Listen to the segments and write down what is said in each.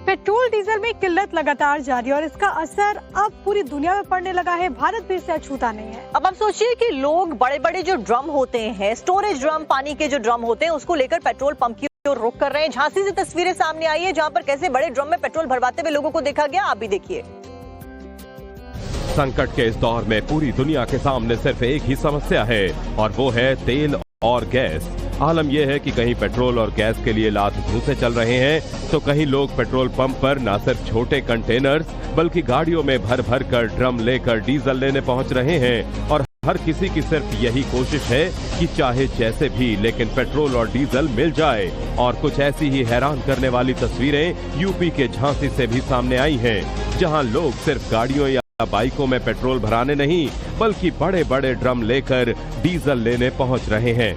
Petrol diesel में किल्लत लगातार जारी और इसका असर अब पूरी दुनिया में पड़ने लगा है। भारत भी इसे अछूता नहीं है। अब आप सोचिए कि लोग बड़े बड़े जो ड्रम होते हैं, स्टोरेज ड्रम, पानी के जो ड्रम होते हैं, उसको लेकर पेट्रोल पंप की ओर रुख कर रहे हैं। झांसी से तस्वीरें सामने आई है जहां पर कैसे बड़े ड्रम में पेट्रोल भरवाते हुए लोगों को देखा गया। आप भी देखिए। संकट के इस दौर में पूरी दुनिया के सामने सिर्फ एक ही समस्या है और वो है तेल और गैस। आलम यह है कि कहीं पेट्रोल और गैस के लिए लात घूंसे चल रहे हैं तो कहीं लोग पेट्रोल पंप पर न सिर्फ छोटे कंटेनर्स बल्कि गाड़ियों में भर भर कर ड्रम लेकर डीजल लेने पहुंच रहे हैं। और हर किसी की सिर्फ यही कोशिश है कि चाहे जैसे भी लेकिन पेट्रोल और डीजल मिल जाए। और कुछ ऐसी ही हैरान करने वाली तस्वीरें यूपी के झांसी से भी सामने आई हैं, जहां लोग सिर्फ गाड़ियों या बाइकों में पेट्रोल भराने नहीं बल्कि बड़े बड़े ड्रम लेकर डीजल लेने पहुंच रहे हैं।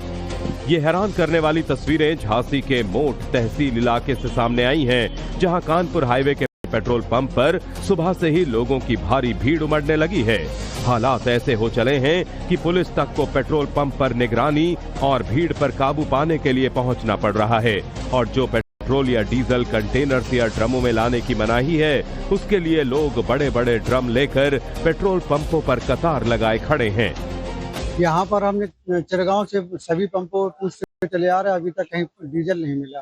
ये हैरान करने वाली तस्वीरें झांसी के मोट तहसील इलाके से सामने आई हैं, जहां कानपुर हाईवे के पेट्रोल पंप पर सुबह से ही लोगों की भारी भीड़ उमड़ने लगी है। हालात ऐसे हो चले हैं कि पुलिस तक को पेट्रोल पंप पर निगरानी और भीड़ पर काबू पाने के लिए पहुंचना पड़ रहा है। और जो पेट्रोल या डीजल कंटेनर्स या ड्रमों में लाने की मनाही है, उसके लिए लोग बड़े बड़े ड्रम लेकर पेट्रोल पंपों पर कतार लगाए खड़े हैं। यहाँ पर हमने चिरगांव से सभी पंपों पूछते चले आ रहे हैं, अभी तक कहीं डीजल नहीं मिला।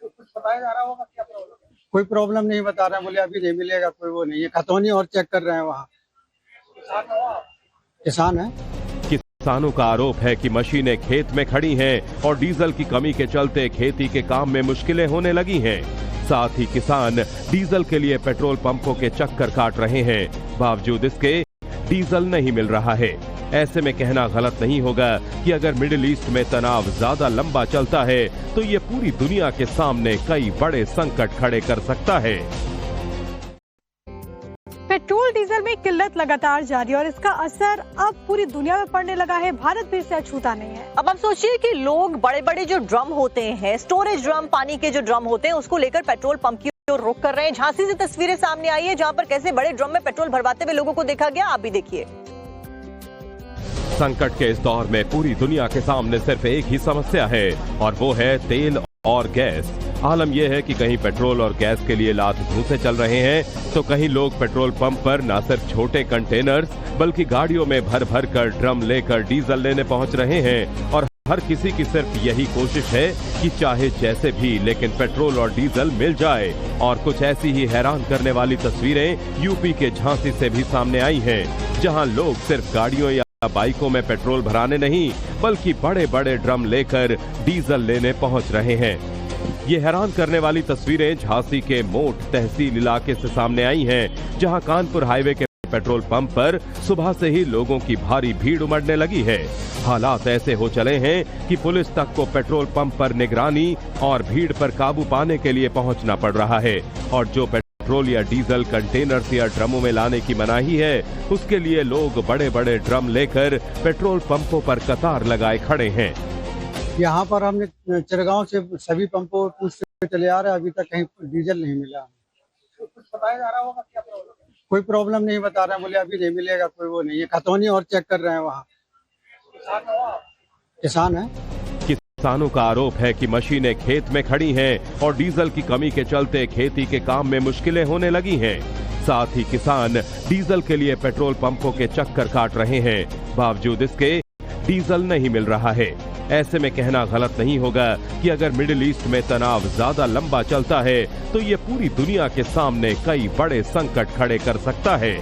कुछ बताया जा रहा होगा क्या प्रॉब्लम? कोई प्रॉब्लम नहीं बता रहे हैं, बोले अभी नहीं मिलेगा, कोई वो नहीं है। खतौनी और चेक कर रहे हैं वहाँ। किसान है। किसानों का आरोप है कि मशीनें खेत में खड़ी हैं और डीजल की कमी के चलते खेती के काम में मुश्किलें होने लगी हैं। साथ ही किसान डीजल के लिए पेट्रोल पंपों के चक्कर काट रहे हैं, बावजूद इसके डीजल नहीं मिल रहा है। ऐसे में कहना गलत नहीं होगा कि अगर मिडिल ईस्ट में तनाव ज्यादा लंबा चलता है तो ये पूरी दुनिया के सामने कई बड़े संकट खड़े कर सकता है। पेट्रोल डीजल में किल्लत लगातार जारी और इसका असर अब पूरी दुनिया में पड़ने लगा है। भारत भी इसे अछूता नहीं है। अब आप सोचिए कि लोग बड़े बड़े जो ड्रम होते हैं, स्टोरेज ड्रम, पानी के जो ड्रम होते हैं, उसको लेकर पेट्रोल पंप की ओर रुख कर रहे हैं। झांसी से तस्वीरें सामने आई है जहां पर कैसे बड़े ड्रम में पेट्रोल भरवाते हुए लोगों को देखा गया। आप भी देखिए। संकट के इस दौर में पूरी दुनिया के सामने सिर्फ एक ही समस्या है और वो है तेल और गैस। आलम यह है कि कहीं पेट्रोल और गैस के लिए लात घूंसे चल रहे हैं तो कहीं लोग पेट्रोल पंप पर न सिर्फ छोटे कंटेनर्स बल्कि गाड़ियों में भर भर कर ड्रम लेकर डीजल लेने पहुंच रहे हैं। और हर किसी की सिर्फ यही कोशिश है कि चाहे जैसे भी लेकिन पेट्रोल और डीजल मिल जाए। और कुछ ऐसी ही हैरान करने वाली तस्वीरें यूपी के झांसी से भी सामने आई हैं, जहां लोग सिर्फ गाड़ियों या बाइकों में पेट्रोल भराने नहीं बल्कि बड़े बड़े ड्रम लेकर डीजल लेने पहुंच रहे हैं। ये हैरान करने वाली तस्वीरें झांसी के मोट तहसील इलाके से सामने आई हैं, जहां कानपुर हाईवे के पेट्रोल पंप पर सुबह से ही लोगों की भारी भीड़ उमड़ने लगी है। हालात ऐसे हो चले हैं कि पुलिस तक को पेट्रोल पंप पर निगरानी और भीड़ पर काबू पाने के लिए पहुंचना पड़ रहा है। और जो पेट्रोल या डीजल कंटेनर्स या ड्रमों में लाने की मनाही है, उसके लिए लोग बड़े बड़े ड्रम लेकर पेट्रोल पंपों पर कतार लगाए खड़े हैं। यहाँ पर हमने चिरगांव से सभी पंपों पूछते चले आ रहे हैं, अभी तक कहीं डीजल नहीं मिला। कुछ बताया जा रहा होगा क्या प्रॉब्लम? कोई प्रॉब्लम नहीं बता रहे हैं, बोले अभी नहीं मिलेगा, कोई वो नहीं है। खतौनी और चेक कर रहे हैं वहाँ। किसान है। किसानों का आरोप है कि मशीनें खेत में खड़ी हैं और डीजल की कमी के चलते खेती के काम में मुश्किलें होने लगी हैं। साथ ही किसान डीजल के लिए पेट्रोल पंपों के चक्कर काट रहे हैं, बावजूद इसके डीजल नहीं मिल रहा है। ऐसे में कहना गलत नहीं होगा कि अगर मिडिल ईस्ट में तनाव ज्यादा लंबा चलता है तो ये पूरी दुनिया के सामने कई बड़े संकट खड़े कर सकता है।